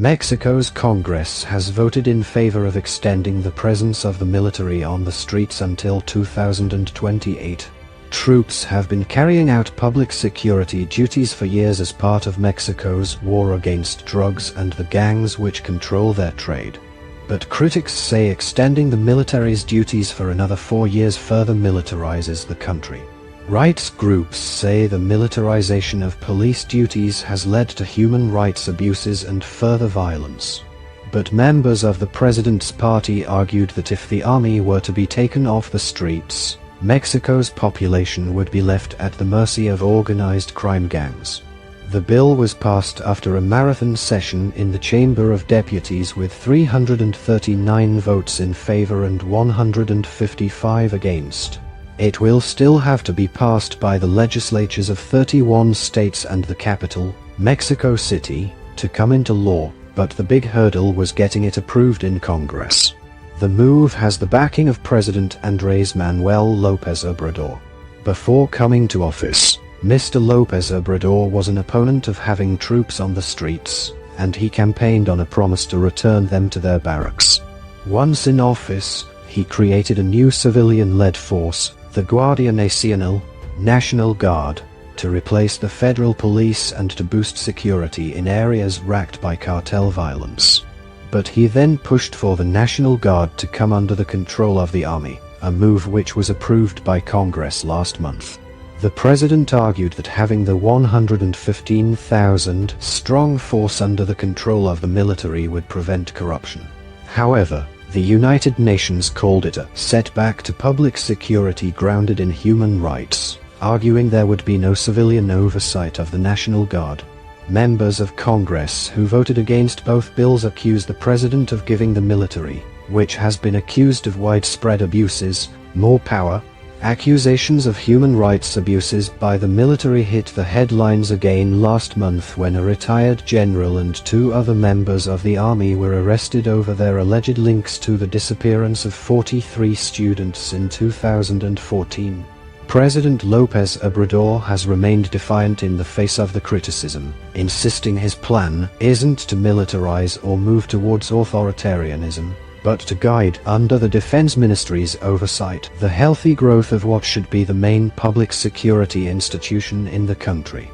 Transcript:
Mexico's Congress has voted in favor of extending the presence of the military on the streets until 2028. Troops have been carrying out public security duties for years as part of Mexico's war against drugs and the gangs which control their trade. But critics say extending the military's duties for another 4 years further militarizes the country. Rights groups say the militarization of police duties has led to human rights abuses and further violence. But members of the president's party argued that if the army were to be taken off the streets, Mexico's population would be left at the mercy of organized crime gangs. The bill was passed after a marathon session in the Chamber of Deputies with 339 votes in favor and 155 against. It will still have to be passed by the legislatures of 31 states and the capital, Mexico City, to come into law, but the big hurdle was getting it approved in Congress. The move has the backing of President Andrés Manuel López Obrador. Before coming to office, Mr. López Obrador was an opponent of having troops on the streets, and he campaigned on a promise to return them to their barracks. Once in office, he created a new civilian-led force, the Guardia Nacional, National Guard, to replace the federal police and to boost security in areas racked by cartel violence. But he then pushed for the National Guard to come under the control of the army, a move which was approved by Congress last month. The president argued that having the 115,000-strong force under the control of the military would prevent corruption. However, the United Nations called it a setback to public security grounded in human rights, arguing there would be no civilian oversight of the National Guard. Members of Congress who voted against both bills accused the president of giving the military, which has been accused of widespread abuses, more power. Accusations of human rights abuses by the military hit the headlines again last month when a retired general and 2 other members of the army were arrested over their alleged links to the disappearance of 43 students in 2014. President López Obrador has remained defiant in the face of the criticism, insisting his plan isn't to militarize or move towards authoritarianism, but to guide, under the Defense Ministry's oversight, the healthy growth of what should be the main public security institution in the country.